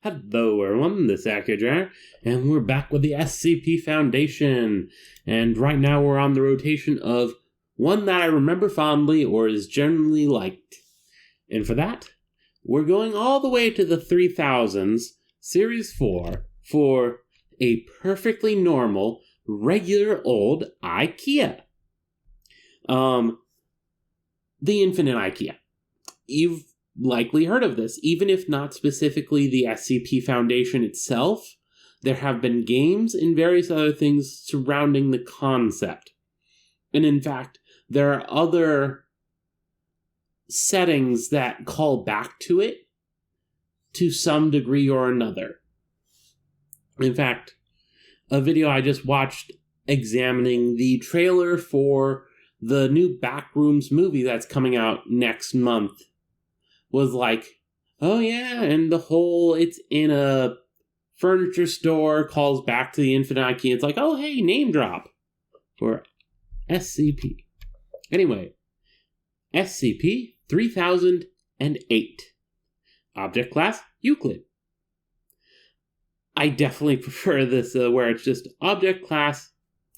Hello everyone, this is Akhier, and we're back with the SCP Foundation. And right now we're on the rotation of one that I remember fondly or is generally liked. And for that, we're going all the way to the 3000s, Series 4, for a perfectly normal, regular old IKEA. The Infinite IKEA. You've likely heard of this, even if not specifically the SCP Foundation itself. There have been games and various other things surrounding the concept. And in fact, there are other settings that call back to it to some degree or another. In fact, a video I just watched examining the trailer for the new Backrooms movie that's coming out next month was like, oh yeah, and the whole it's in a furniture store calls back to the Infinite IKEA. It's like, oh hey, name drop for SCP. Anyway, SCP 3008. Object class, Euclid. I definitely prefer this where it's just object class,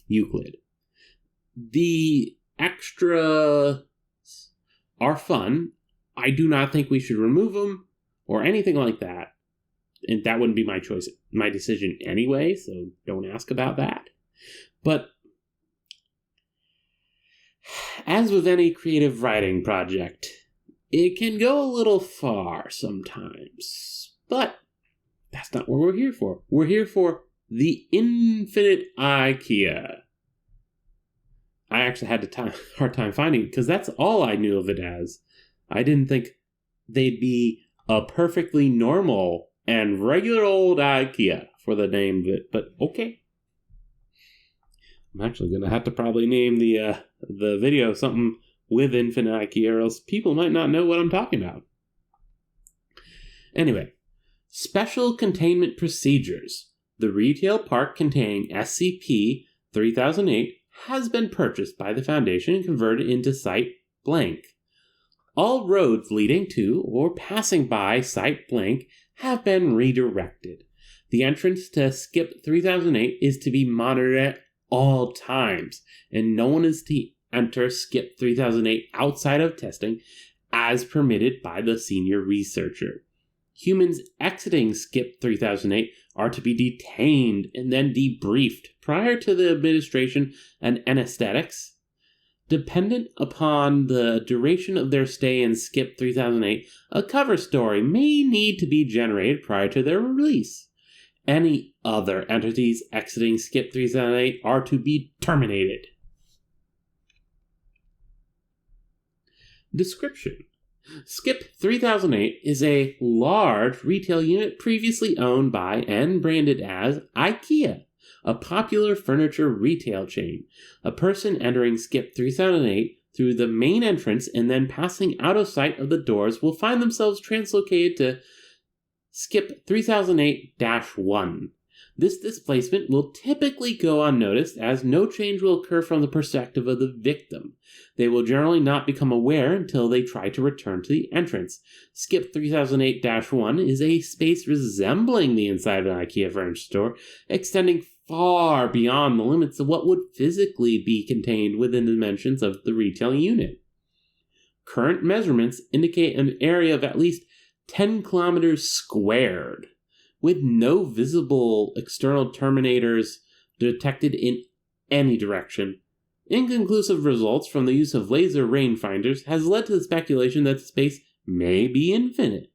Euclid. The extras are fun. I do not think we should remove them or anything like that. And that wouldn't be my choice, my decision anyway, so don't ask about that. But as with any creative writing project, it can go a little far sometimes. But that's not what we're here for. We're here for the Infinite IKEA. I actually had a hard time finding it because that's all I knew of it as. I didn't think they'd be a perfectly normal and regular old IKEA for the name of it, but okay. I'm actually going to have to probably name the video something with Infinite IKEA, or else people might not know what I'm talking about. Anyway, special containment procedures. The retail park containing SCP-3008 has been purchased by the Foundation and converted into Site Blank. All roads leading to or passing by Site Blank have been redirected. The entrance to Skip 3008 is to be monitored at all times, and no one is to enter Skip 3008 outside of testing as permitted by the senior researcher. Humans exiting Skip 3008 are to be detained and then debriefed prior to the administration and anesthetics. Dependent upon the duration of their stay in Skip 3008, a cover story may need to be generated prior to their release. Any other entities exiting Skip 3008 are to be terminated. Description: Skip 3008 is a large retail unit previously owned by and branded as IKEA, a popular furniture retail chain. A person entering Skip 3008 through the main entrance and then passing out of sight of the doors will find themselves translocated to Skip 3008-1. This displacement will typically go unnoticed as no change will occur from the perspective of the victim. They will generally not become aware until they try to return to the entrance. Skip 3008-1 is a space resembling the inside of an IKEA furniture store, extending far beyond the limits of what would physically be contained within the dimensions of the retail unit. Current measurements indicate an area of at least 10 kilometers squared, with no visible external terminators detected in any direction. Inconclusive results from the use of laser rangefinders has led to the speculation that the space may be infinite.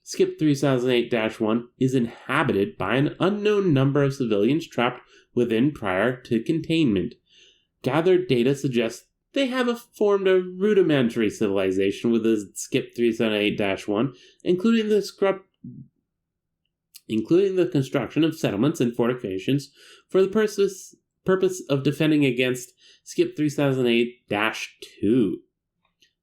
Skip 3008-1 is inhabited by an unknown number of civilians trapped within prior to containment. Gathered data suggests they have formed a rudimentary civilization within Skip 3008-1, including the construction of settlements and fortifications for the purpose of defending against Skip 3008-2.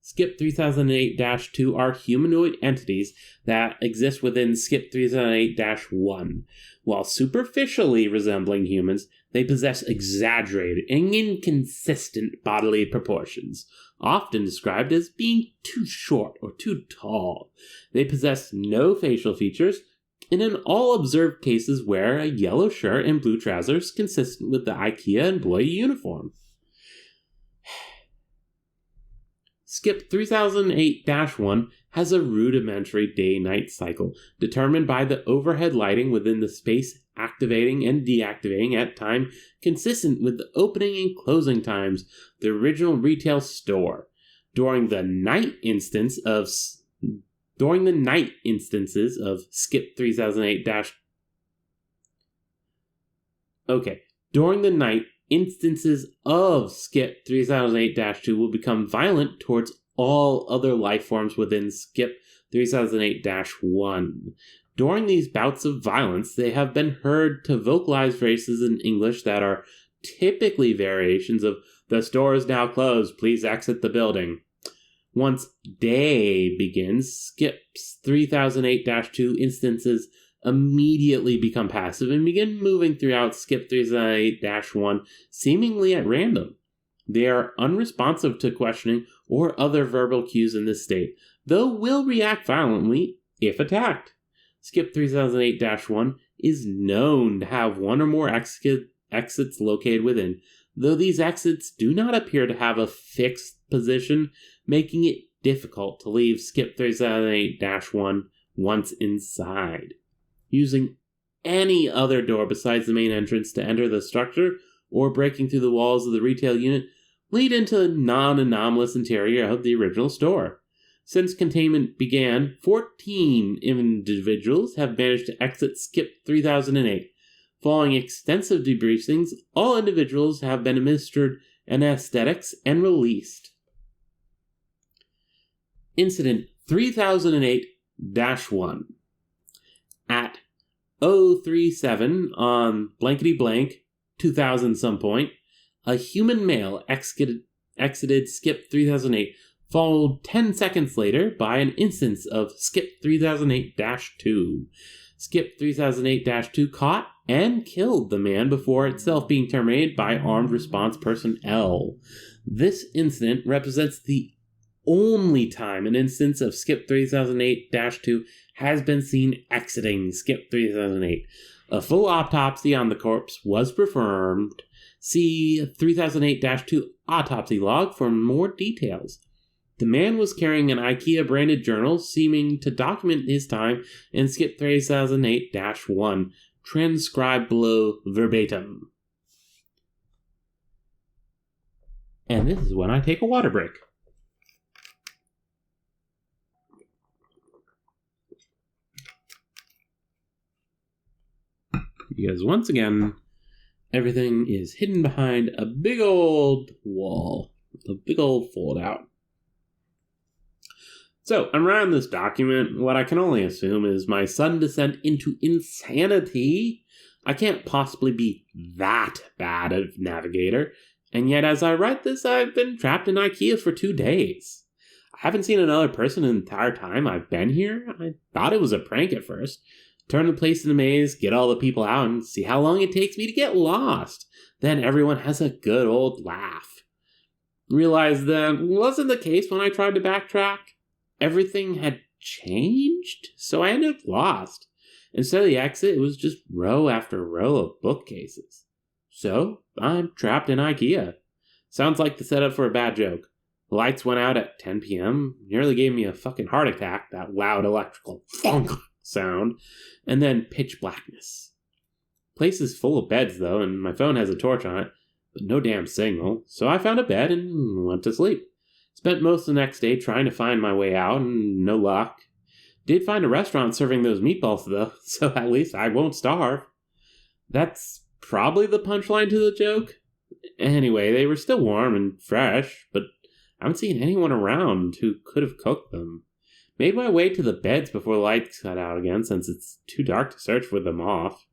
Skip 3008-2 are humanoid entities that exist within Skip 3008-1. While superficially resembling humans, They possess exaggerated and inconsistent bodily proportions, often described as being too short or too tall. They possess no facial features, and in all observed cases wear a yellow shirt and blue trousers consistent with the IKEA employee uniform. SCP 3008-1 has a rudimentary day-night cycle, determined by the overhead lighting within the space activating and deactivating at time consistent with the opening and closing times of the original retail store. During the night instances of SCP 3008-2 will become violent towards all other life forms within SCP 3008-1. During these bouts of violence, they have been heard to vocalize phrases in English that are typically variations of "The store is now closed, please exit the building." Once day begins, SCP 3008-2 instances immediately become passive and begin moving throughout SCP 3008-1 seemingly at random. They are unresponsive to questioning or other verbal cues in this state, though will react violently if attacked. SCP 3008-1 is known to have one or more exits located within, though these exits do not appear to have a fixed position, making it difficult to leave SCP 3008-1 once inside. Using any other door besides the main entrance to enter the structure or breaking through the walls of the retail unit lead into the non-anomalous interior of the original store. Since containment began, 14 individuals have managed to exit SCP 3008. Following extensive debriefings, all individuals have been administered anesthetics and released. Incident 3008-1. At 037 on blankety blank 2000 some point, a human male exited SCP 3008, followed 10 seconds later by an instance of SCP 3008-2. SCP 3008-2 caught and killed the man before itself being terminated by armed response person L. This incident represents the only time an instance of SCP 3008-2 has been seen exiting SCP 3008. A full autopsy on the corpse was performed. See 3008-2 autopsy log for more details. The man was carrying an IKEA-branded journal seeming to document his time in SCP 3008-1, transcribed below verbatim. And this is when I take a water break. Because once again, everything is hidden behind a big old wall, a big old fold out. So, I'm writing this document. What I can only assume is my sudden descent into insanity. I can't possibly be that bad a navigator, and yet as I write this, I've been trapped in IKEA for 2 days. I haven't seen another person the entire time I've been here. I thought it was a prank at first. Turn the place in a maze, get all the people out, and see how long it takes me to get lost. Then everyone has a good old laugh. Realized that wasn't the case when I tried to backtrack. Everything had changed, so I ended up lost. Instead of the exit, it was just row after row of bookcases. So, I'm trapped in IKEA. Sounds like the setup for a bad joke. The lights went out at 10 p.m., nearly gave me a fucking heart attack, that loud electrical thunk sound, and then pitch blackness. Place is full of beds, though, and my phone has a torch on it, but no damn signal, so I found a bed and went to sleep. Spent most of the next day trying to find my way out, and no luck. Did find a restaurant serving those meatballs, though, so at least I won't starve. That's probably the punchline to the joke. Anyway, they were still warm and fresh, but I haven't seen anyone around who could have cooked them. Made my way to the beds before the lights cut out again, since it's too dark to search for them off.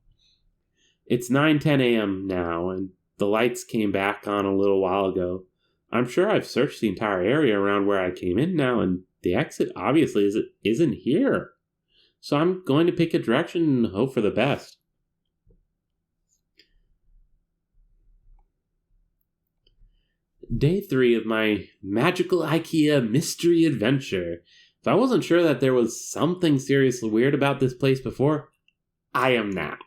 It's 9:10 a.m. now, and the lights came back on a little while ago. I'm sure I've searched the entire area around where I came in now, and the exit obviously isn't here. So I'm going to pick a direction and hope for the best. Day 3 of my magical IKEA mystery adventure. If I wasn't sure that there was something seriously weird about this place before, I am now.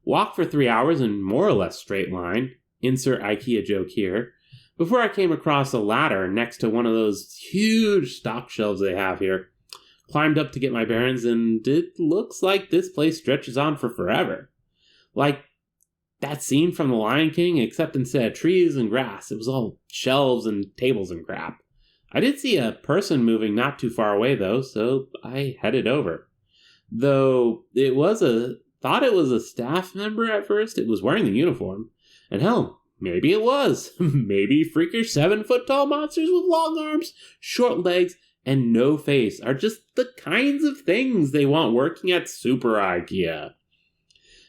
Walked for 3 hours in more or less straight line, insert IKEA joke here, before I came across a ladder next to one of those huge stock shelves they have here. Climbed up to get my bearings, and it looks like this place stretches on for forever. Like that scene from The Lion King, except instead of trees and grass, it was all shelves and tables and crap. I did see a person moving not too far away though, so I headed over. Though thought it was a staff member at first. It was wearing the uniform. And hell, maybe it was. Maybe freakish 7-foot-tall monsters with long arms, short legs, and no face are just the kinds of things they want working at Super IKEA.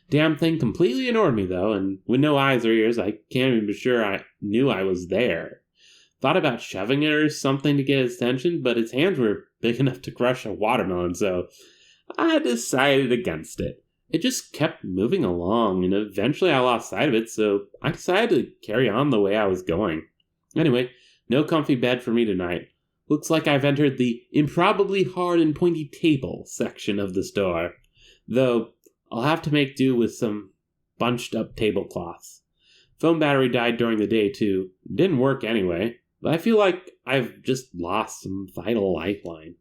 Damn thing completely ignored me though, and with no eyes or ears, I can't even be sure I knew I was there. Thought about shoving it or something to get its attention, but its hands were big enough to crush a watermelon, so I decided against it. It just kept moving along, and eventually I lost sight of it, so I decided to carry on the way I was going. Anyway, no comfy bed for me tonight. Looks like I've entered the improbably hard and pointy table section of the store, though I'll have to make do with some bunched up tablecloths. Phone battery died during the day too. Didn't work anyway, but I feel like I've just lost some vital lifeline.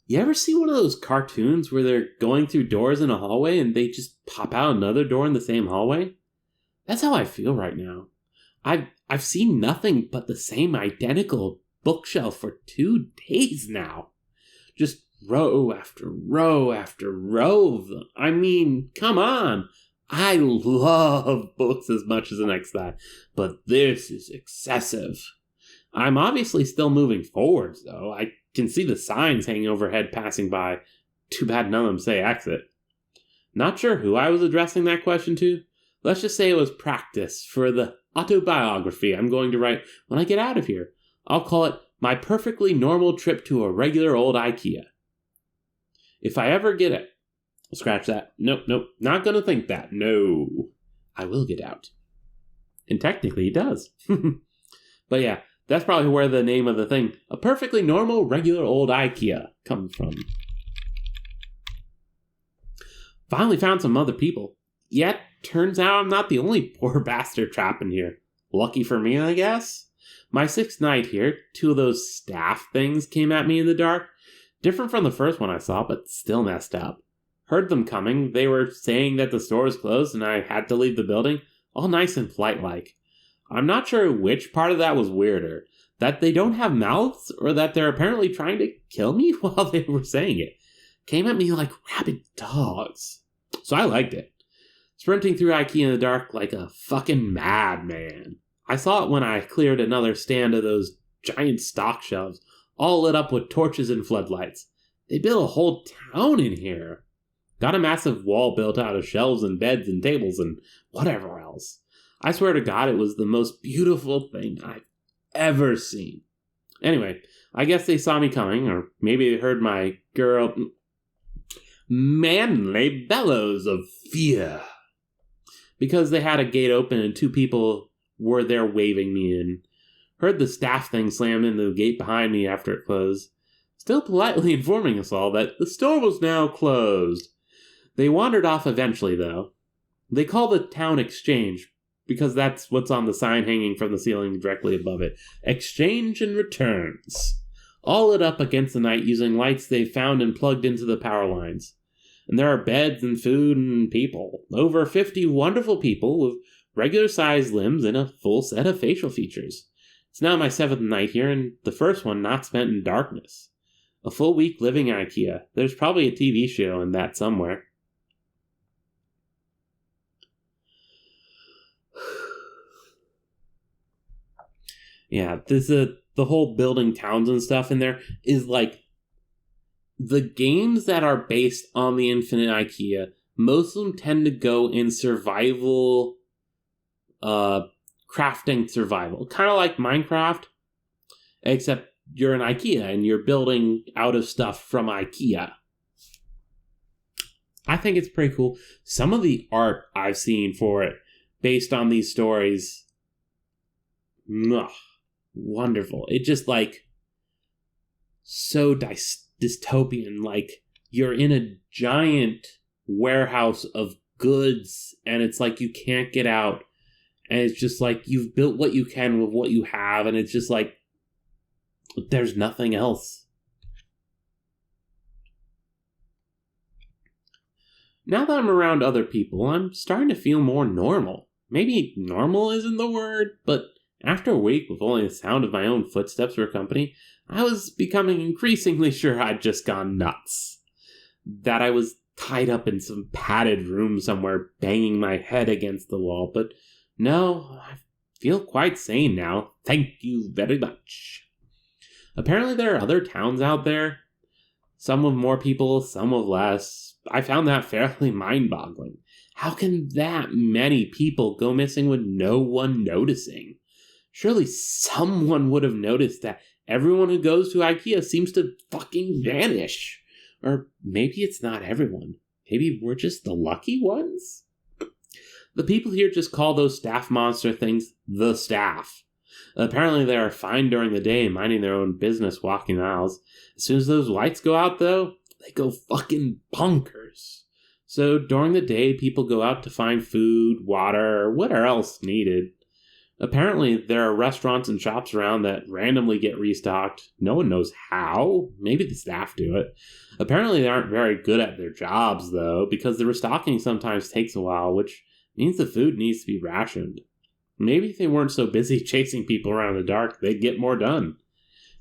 You ever see one of those cartoons where they're going through doors in a hallway and they just pop out another door in the same hallway? That's how I feel right now. I've seen nothing but the same identical bookshelf for 2 days now. Just row after row after row of them. I mean, come on. I love books as much as the next guy, but this is excessive. I'm obviously still moving forwards, though. I can see the signs hanging overhead passing by. Too bad none of them say exit. Not sure who I was addressing that question to. Let's just say it was practice for the autobiography I'm going to write when I get out of here. I'll call it My Perfectly Normal Trip to a Regular Old IKEA. If I ever get it, scratch that. Nope, not gonna think that. No, I will get out. And technically it does. But yeah, that's probably where the name of the thing, A Perfectly Normal Regular Old IKEA, comes from. Finally found some other people. Yet, turns out I'm not the only poor bastard trapped in here. Lucky for me, I guess. My 6th night here, 2 of those staff things came at me in the dark. Different from the first one I saw, but still messed up. Heard them coming. They were saying that the store was closed and I had to leave the building. All nice and polite-like. I'm not sure which part of that was weirder. That they don't have mouths, or that they're apparently trying to kill me while they were saying it. Came at me like rabid dogs. So I liked it. Sprinting through IKEA in the dark like a fucking madman. I saw it when I cleared another stand of those giant stock shelves, all lit up with torches and floodlights. They built a whole town in here. Got a massive wall built out of shelves and beds and tables and whatever else. I swear to God, it was the most beautiful thing I've ever seen. Anyway, I guess they saw me coming, or maybe they heard my manly bellows of fear. Because they had a gate open and 2 people were there waving me in. Heard the staff thing slam into the gate behind me after it closed. Still politely informing us all that the store was now closed. They wandered off eventually, though. They call the town Exchange, because that's what's on the sign hanging from the ceiling directly above it. Exchange and Returns. All lit up against the night using lights they found and plugged into the power lines. And there are beds and food and people. Over 50 wonderful people with regular-sized limbs and a full set of facial features. It's now my 7th night here, and the first one not spent in darkness. A full week living at IKEA. There's probably a TV show in that somewhere. Yeah, the whole building towns and stuff in there is like the games that are based on the Infinite IKEA. Most of them tend to go in survival, crafting survival, kind of like Minecraft, except you're in IKEA and you're building out of stuff from IKEA. I think it's pretty cool. Some of the art I've seen for it based on these stories. Wonderful. It just like so dystopian. Like you're in a giant warehouse of goods and it's like you can't get out. And it's just like you've built what you can with what you have. And it's just like there's nothing else. Now that I'm around other people, I'm starting to feel more normal. Maybe normal isn't the word, but after a week with only the sound of my own footsteps for company, I was becoming increasingly sure I'd just gone nuts. That I was tied up in some padded room somewhere, banging my head against the wall, but no, I feel quite sane now. Thank you very much. Apparently there are other towns out there. Some with more people, some with less. I found that fairly mind-boggling. How can that many people go missing with no one noticing? Surely someone would have noticed that everyone who goes to IKEA seems to fucking vanish. Or maybe it's not everyone. Maybe we're just the lucky ones? The people here just call those staff monster things the staff. Apparently they are fine during the day, minding their own business, walking the aisles. As soon as those lights go out, though, they go fucking bonkers. So during the day, people go out to find food, water, or whatever else needed. Apparently, there are restaurants and shops around that randomly get restocked. No one knows how. Maybe the staff do it. Apparently, they aren't very good at their jobs, though, because the restocking sometimes takes a while, which means the food needs to be rationed. Maybe if they weren't so busy chasing people around in the dark, they'd get more done.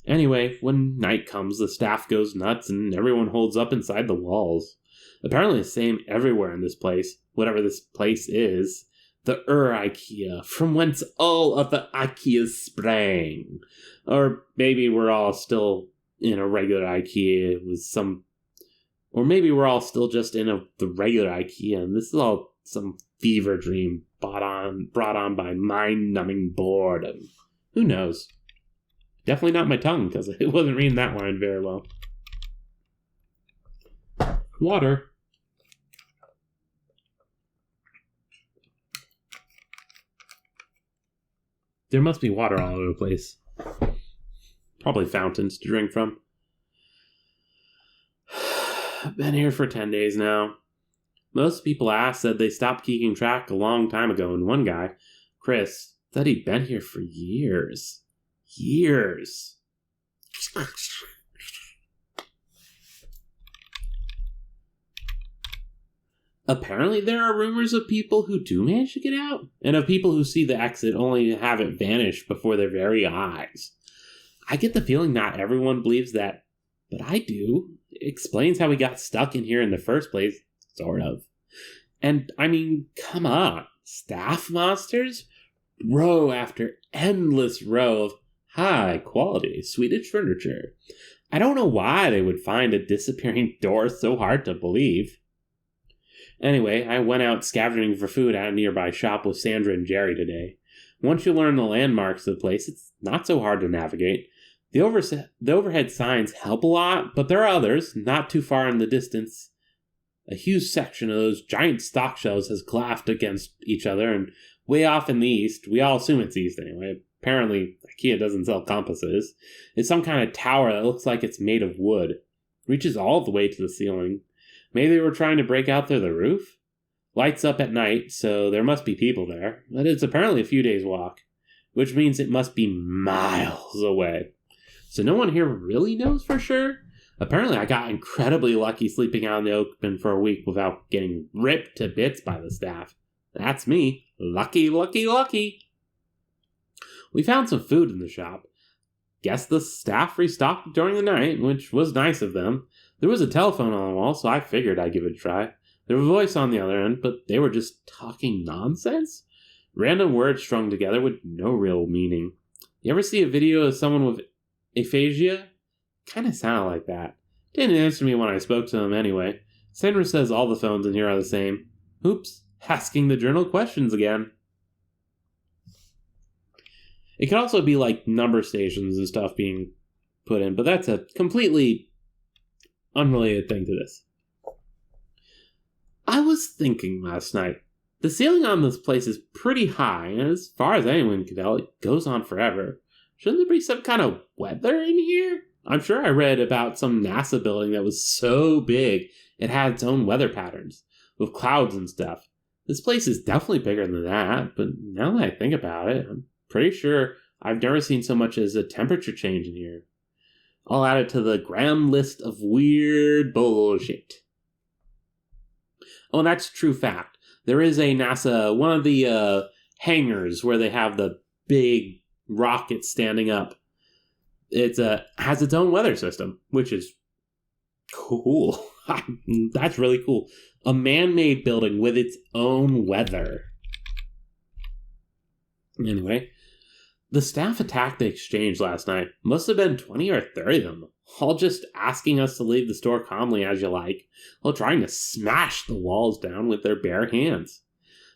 Anyway, when night comes, the staff goes nuts and everyone holds up inside the walls. Apparently the same everywhere in this place, whatever this place is. The IKEA, from whence all of the IKEAs sprang. Or maybe we're all still in a regular IKEA with some... Or maybe we're all still just in the regular IKEA, and this is all some fever dream brought on by mind-numbing boredom. Who knows? Definitely not my tongue, because I wasn't reading that line very well. Water. There must be water all over the place. Probably fountains to drink from. I've been here for 10 days now. Most people I asked said they stopped keeping track a long time ago, and one guy, Chris, said he'd been here for years. Years. Apparently there are rumors of people who do manage to get out, and of people who see the exit only to have it vanish before their very eyes. I get the feeling not everyone believes that, but I do. It explains how we got stuck in here in the first place, sort of. And, I mean, come on. Staff monsters? Row after endless row of high-quality Swedish furniture. I don't know why they would find a disappearing door so hard to believe. Anyway, I went out scavenging for food at a nearby shop with Sandra and Jerry today. Once you learn the landmarks of the place, it's not so hard to navigate. The overhead signs help a lot, but there are others, not too far in the distance. A huge section of those giant stock shelves has collapsed against each other, and way off in the east, we all assume it's east anyway. Apparently, IKEA doesn't sell compasses. It's some kind of tower that looks like it's made of wood. Reaches all the way to the ceiling. Maybe they were trying to break out through the roof? Lights up at night, so there must be people there. But it's apparently a few days' walk, which means it must be miles away. So no one here really knows for sure? Apparently I got incredibly lucky sleeping out in the open for a week without getting ripped to bits by the staff. That's me. Lucky, lucky, lucky. We found some food in the shop. Guess the staff restocked during the night, which was nice of them. There was a telephone on the wall, so I figured I'd give it a try. There was a voice on the other end, but they were just talking nonsense? Random words strung together with no real meaning. You ever see a video of someone with aphasia? Kinda sounded like that. Didn't answer me when I spoke to them anyway. Sandra says all the phones in here are the same. Oops, asking the journal questions again. It could also be like number stations and stuff being put in, but that's a completely unrelated thing to this. I was thinking last night, The ceiling on this place is pretty high, and as far as anyone can tell, it goes on forever. Shouldn't there be some kind of weather in here? I'm sure I read about some NASA building that was so big it had its own weather patterns, with clouds and stuff. This place is definitely bigger than that, but now that I think about it, I'm pretty sure I've never seen so much as a temperature change in here. I'll add it to the grand list of weird bullshit. Oh, and that's true fact. There is a NASA, one of the hangars where they have the big rocket standing up. It has its own weather system, which is cool. That's really cool. A man-made building with its own weather. Anyway, the staff attacked the exchange last night. Must have been 20 or 30 of them, all just asking us to leave the store calmly as you like, while trying to smash the walls down with their bare hands.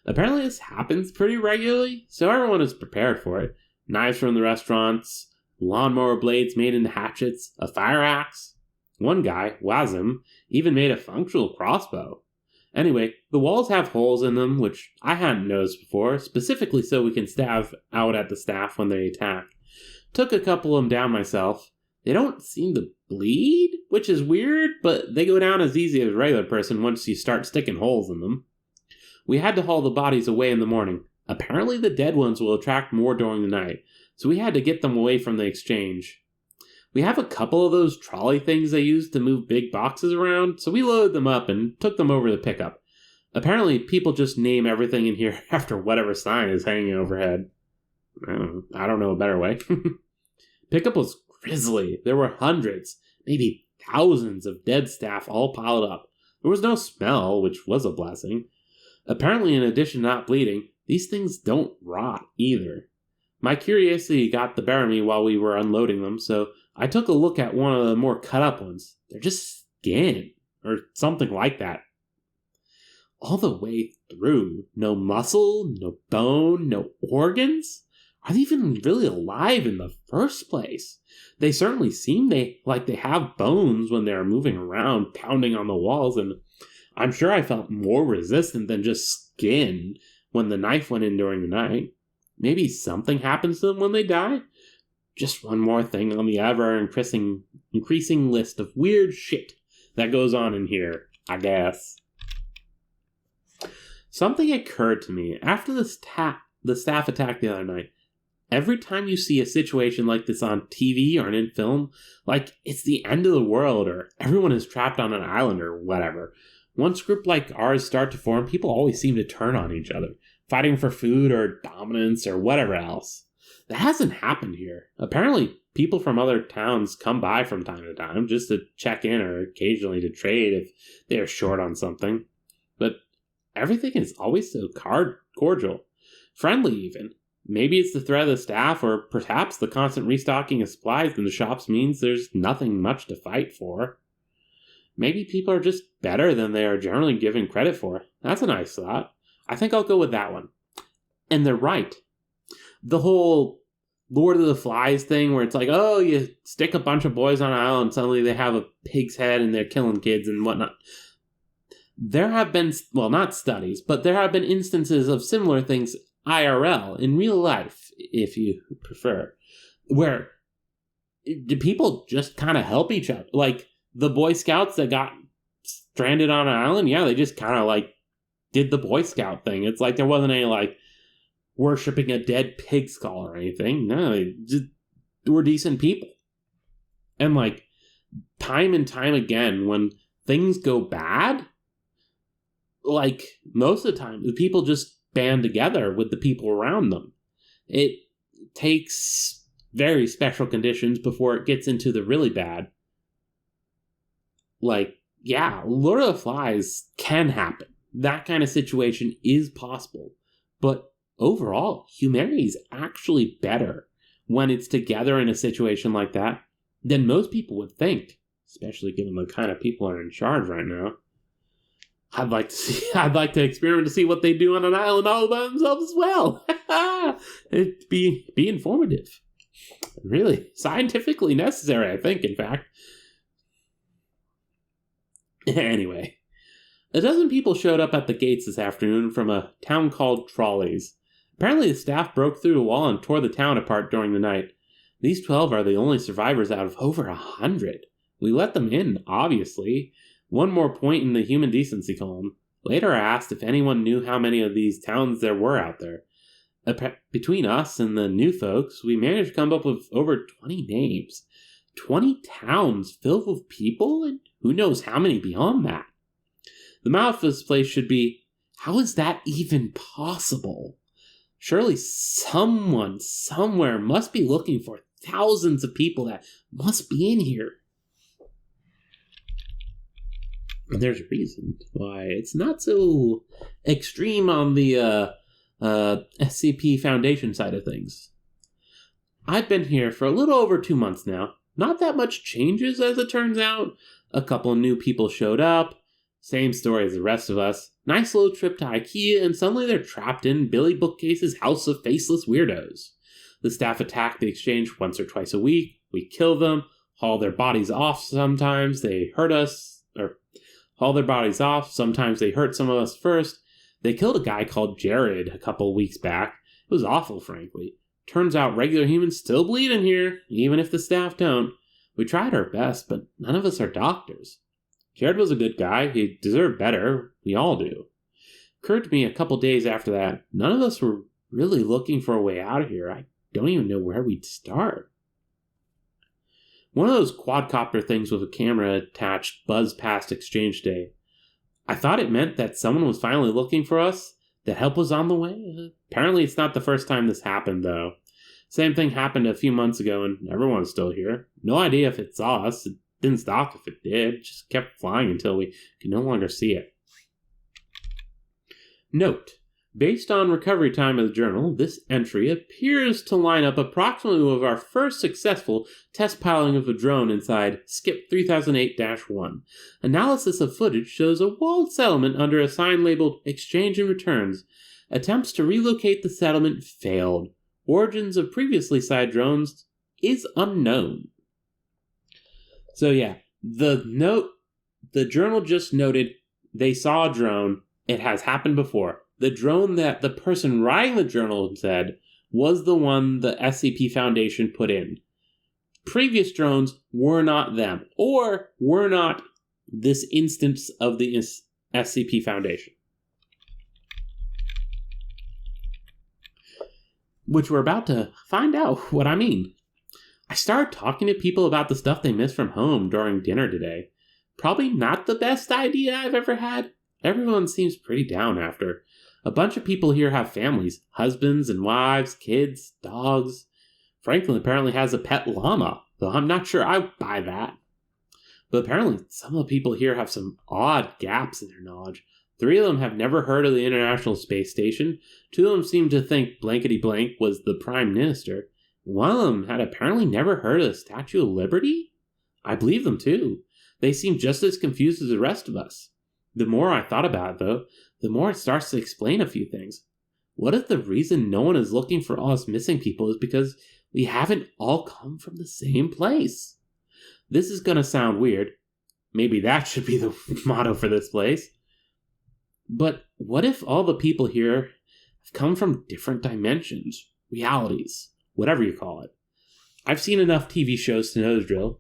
Apparently this happens pretty regularly, so everyone is prepared for it. Knives from the restaurants, lawnmower blades made into hatchets, a fire axe. One guy, Wazim, even made a functional crossbow. Anyway, the walls have holes in them, which I hadn't noticed before, specifically so we can stab out at the staff when they attack. Took a couple of them down myself. They don't seem to bleed, which is weird, but they go down as easy as a regular person once you start sticking holes in them. We had to haul the bodies away in the morning. Apparently the dead ones will attract more during the night, so we had to get them away from the exchange. We have a couple of those trolley things they use to move big boxes around, so we loaded them up and took them over to the pickup. Apparently, people just name everything in here after whatever sign is hanging overhead. I don't know a better way. Pickup was grisly. There were hundreds, maybe thousands of dead staff all piled up. There was no smell, which was a blessing. Apparently, in addition to not bleeding, these things don't rot either. My curiosity got the better of me while we were unloading them, so I took a look at one of the more cut-up ones. They're just skin, or something like that. All the way through. No muscle, no bone, no organs? Are they even really alive in the first place? They certainly seem like they have bones when they're moving around, pounding on the walls, and I'm sure I felt more resistant than just skin when the knife went in during the night. Maybe something happens to them when they die? Just one more thing on the ever-increasing list of weird shit that goes on in here, I guess. Something occurred to me after the staff attack the other night. Every time you see a situation like this on TV or in film, like it's the end of the world or everyone is trapped on an island or whatever, once a group like ours start to form, people always seem to turn on each other, fighting for food or dominance or whatever else. That hasn't happened here. Apparently, people from other towns come by from time to time just to check in or occasionally to trade if they are short on something. But everything is always so cordial, friendly even. Maybe it's the threat of the staff, or perhaps the constant restocking of supplies in the shops means there's nothing much to fight for. Maybe people are just better than they are generally given credit for. That's a nice thought. I think I'll go with that one. And they're right. The whole Lord of the Flies thing where it's like, oh, you stick a bunch of boys on an island, suddenly they have a pig's head and they're killing kids and whatnot. There have been, well, not studies, but there have been instances of similar things IRL, in real life, if you prefer, where do people just kind of help each other? Like the Boy Scouts that got stranded on an island, yeah, they just kind of like did the Boy Scout thing. It's like there wasn't any like worshipping a dead pig skull or anything. No, they just were decent people. And like time and time again, when things go bad, like most of the time, the people just band together with the people around them. It takes very special conditions before it gets into the really bad. Like, yeah, Lord of the Flies can happen. That kind of situation is possible. But overall, humanity is actually better when it's together in a situation like that than most people would think, especially given the kind of people are in charge right now. I'd like to experiment to see what they do on an island all by themselves as well. It'd be informative. Really, scientifically necessary, I think, in fact. Anyway, A dozen people showed up at the gates this afternoon from a town called Trolleys. Apparently the staff broke through the wall and tore the town apart during the night. These 12 are the only survivors out of over 100. We let them in, obviously. One more point in the human decency column. Later I asked if anyone knew how many of these towns there were out there. Between us and the new folks, we managed to come up with over 20 names. 20 towns filled with people, and who knows how many beyond that. The mouth of this place should be, how is that even possible? Surely someone, somewhere, must be looking for thousands of people that must be in here. And there's a reason why it's not so extreme on the SCP Foundation side of things. I've been here for a little over 2 months now. Not that much changes, as it turns out. A couple of new people showed up. Same story as the rest of us. Nice little trip to IKEA, and suddenly they're trapped in Billy Bookcase's house of faceless weirdos. The staff attack the exchange once or twice a week. We kill them, haul their bodies off sometimes. They hurt us, or haul their bodies off. Sometimes they hurt some of us first. They killed a guy called Jared a couple weeks back. It was awful, frankly. Turns out regular humans still bleed in here, even if the staff don't. We tried our best, but none of us are doctors. Jared was a good guy. He deserved better. We all do. Occurred to me a couple days after that, none of us were really looking for a way out of here. I don't even know where we'd start. One of those quadcopter things with a camera attached buzzed past exchange day. I thought it meant that someone was finally looking for us, that help was on the way. Apparently it's not the first time this happened, though. Same thing happened a few months ago, and everyone's still here. No idea if it saw us. It didn't stop if it did. It just kept flying until we could no longer see it. Note: based on recovery time of the journal, this entry appears to line up approximately with our first successful test piloting of a drone inside SCP 3008-1. Analysis of footage shows a walled settlement under a sign labeled Exchange and Returns. Attempts to relocate the settlement failed. Origins of previously sighted drones is unknown. So yeah, the journal just noted they saw a drone. It has happened before. The drone that the person writing the journal said was the one the SCP Foundation put in. Previous drones were not them, or were not this instance of the SCP Foundation. Which we're about to find out what I mean. I started talking to people about the stuff they missed from home during dinner today. Probably not the best idea I've ever had. Everyone seems pretty down after. A bunch of people here have families, husbands and wives, kids, dogs. Franklin apparently has a pet llama, though I'm not sure I buy that. But apparently some of the people here have some odd gaps in their knowledge. 3 of them have never heard of the International Space Station. 2 of them seem to think Blankety Blank was the Prime Minister. One of them had apparently never heard of the Statue of Liberty? I believe them too. They seem just as confused as the rest of us. The more I thought about it, though, the more it starts to explain a few things. What if the reason no one is looking for all us missing people is because we haven't all come from the same place? This is going to sound weird. Maybe that should be the motto for this place. But what if all the people here have come from different dimensions, realities, whatever you call it? I've seen enough TV shows to know the drill.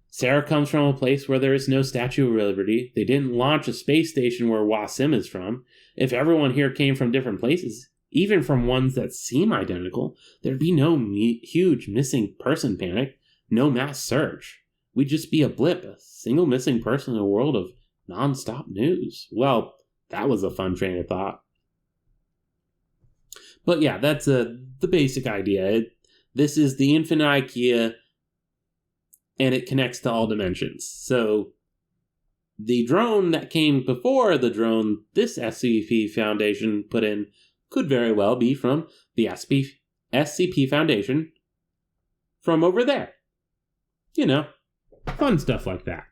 Sarah comes from a place where there is no Statue of Liberty. They didn't launch a space station where Wasim is from. If everyone here came from different places, even from ones that seem identical, there'd be no huge missing person panic, no mass search. We'd just be a blip, a single missing person in a world of non-stop news. Well, that was a fun train of thought. But yeah, that's the basic idea. This is the Infinite IKEA, and it connects to all dimensions. So the drone that came before the drone this SCP Foundation put in could very well be from the SCP Foundation from over there. You know, fun stuff like that.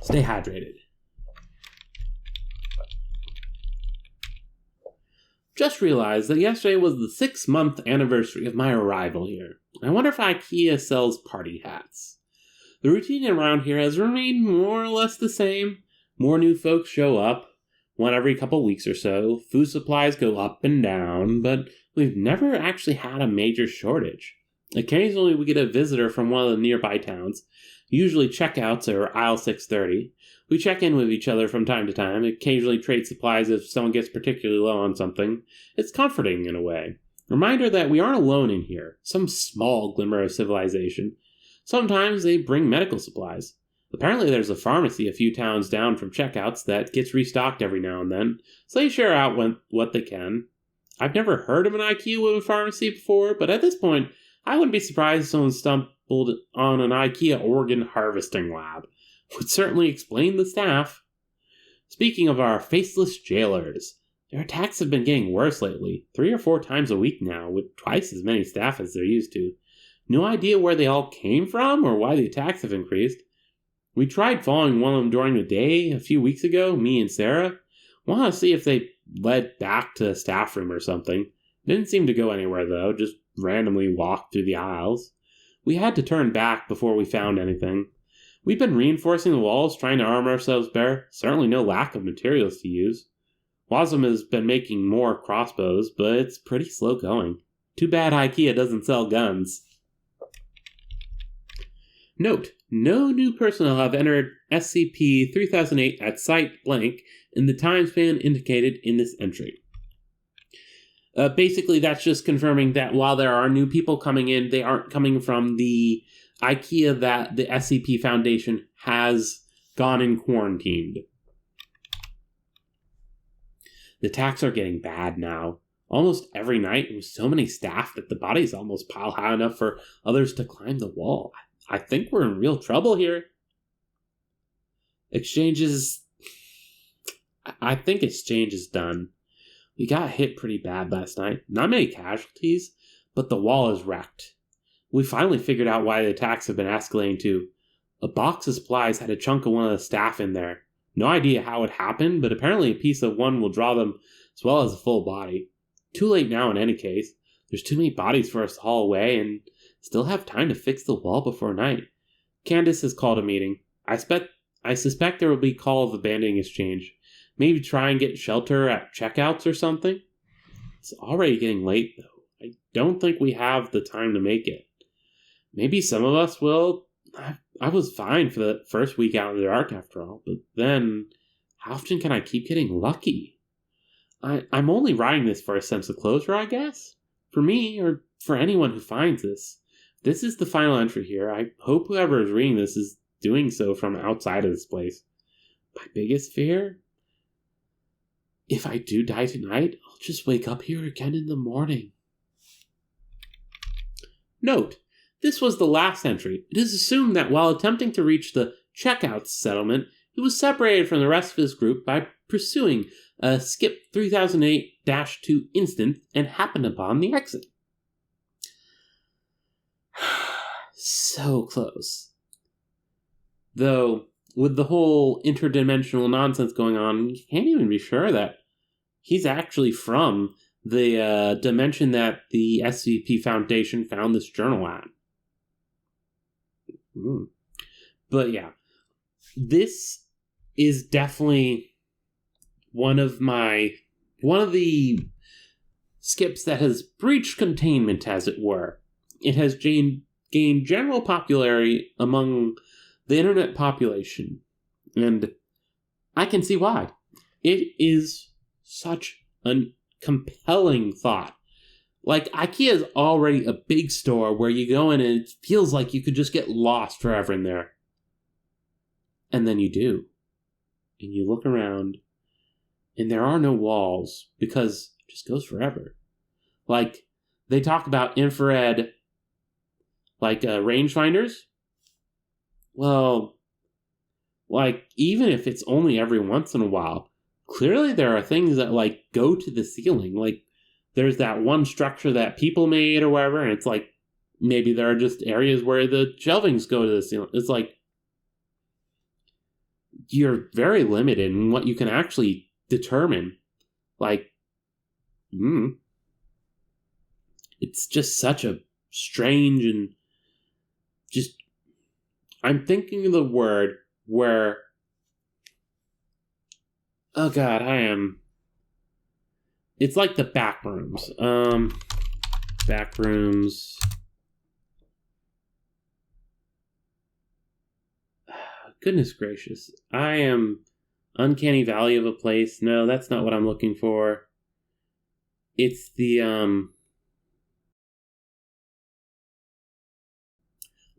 Stay hydrated. Just realized that yesterday was the 6-month anniversary of my arrival here. I wonder if IKEA sells party hats. The routine around here has remained more or less the same. More new folks show up, one every couple weeks or so. Food supplies go up and down, but we've never actually had a major shortage. Occasionally we get a visitor from one of the nearby towns. Usually checkouts are aisle 630. We check in with each other from time to time, occasionally trade supplies if someone gets particularly low on something. It's comforting in a way. Reminder that we aren't alone in here, some small glimmer of civilization. Sometimes they bring medical supplies. Apparently there's a pharmacy a few towns down from checkouts that gets restocked every now and then, so they share out what they can. I've never heard of an IKEA with a pharmacy before, but at this point, I wouldn't be surprised if someone stumbled on an IKEA organ harvesting lab. Would certainly explain the staff. Speaking of our faceless jailers, their attacks have been getting worse lately, 3 or 4 times a week now, with twice as many staff as they're used to. No idea where they all came from or why the attacks have increased. We tried following one of them during the day a few weeks ago, me and Sarah. Want to see if they led back to the staff room or something. Didn't seem to go anywhere though, just randomly walked through the aisles. We had to turn back before we found anything. We've been reinforcing the walls, trying to arm ourselves better. Certainly no lack of materials to use. Wasm has been making more crossbows, but it's pretty slow going. Too bad IKEA doesn't sell guns. Note, no new personnel have entered SCP-3008 at Site Blank in the time span indicated in this entry. Basically, that's just confirming that while there are new people coming in, they aren't coming from the IKEA that the SCP Foundation has gone and quarantined. The attacks are getting bad now. Almost every night with so many staff that the bodies almost pile high enough for others to climb the wall. I think we're in real trouble here. Exchanges... I think exchange is done. We got hit pretty bad last night. Not many casualties, but the wall is wrecked. We finally figured out why the attacks have been escalating too. A box of supplies had a chunk of one of the staff in there. No idea how it happened, but apparently a piece of one will draw them as well as a full body. Too late now in any case. There's too many bodies for us to haul away and still have time to fix the wall before night. Candace has called a meeting. I suspect there will be call of abandoning exchange. Maybe try and get shelter at checkouts or something. It's already getting late though. I don't think we have the time to make it. Maybe some of us will. I was fine for the first week out in the dark after all, but then how often can I keep getting lucky? I'm only writing this for a sense of closure, I guess. For me, or for anyone who finds this. This is the final entry here. I hope whoever is reading this is doing so from outside of this place. My biggest fear? If I do die tonight, I'll just wake up here again in the morning. Note, this was the last entry. It is assumed that while attempting to reach the checkouts settlement, he was separated from the rest of his group by pursuing a Skip 3008-2 instant and happened upon the exit. So close. Though, with the whole interdimensional nonsense going on, you can't even be sure that he's actually from the dimension that the SCP Foundation found this journal at. But yeah, this is definitely one of the skips that has breached containment, as it were. It has gained general popularity among the internet population, and I can see why. It is such a compelling thought. Like, IKEA is already a big store where you go in and it feels like you could just get lost forever in there. And then you do. And you look around, and there are no walls, because it just goes forever. Like, they talk about infrared, rangefinders. Well, even if it's only every once in a while, clearly there are things that, go to the ceiling. There's that one structure that people made or whatever, and it's maybe there are just areas where the shelvings go to the ceiling. It's you're very limited in what you can actually determine. It's just such a strange and just... I'm thinking of the word where... Oh god, I am... It's like the back rooms. Back rooms. Goodness gracious. I am uncanny valley of a place. No, that's not what I'm looking for. It's the,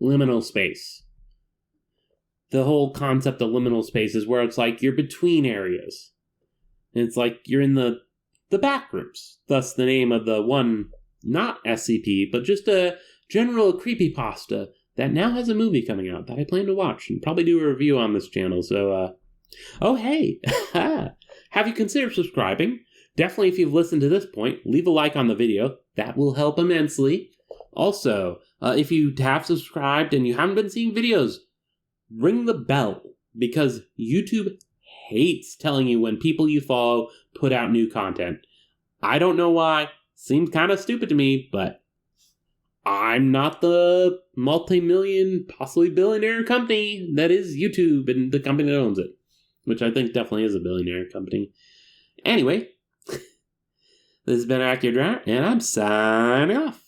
liminal space. The whole concept of liminal space is where it's like you're between areas. And it's like you're in the back rooms. Thus the name of the one, not SCP, but just a general creepypasta that now has a movie coming out that I plan to watch and probably do a review on this channel. So, oh hey, have you considered subscribing? Definitely, if you've listened to this point, leave a like on the video. That will help immensely. Also, if you have subscribed and you haven't been seeing videos, ring the bell, because YouTube hates telling you when people you follow put out new content. I don't know why. Seems kind of stupid to me, but I'm not the multi-million, possibly billionaire company that is YouTube and the company that owns it, which I think definitely is a billionaire company. Anyway, this has been Akhier, and I'm signing off.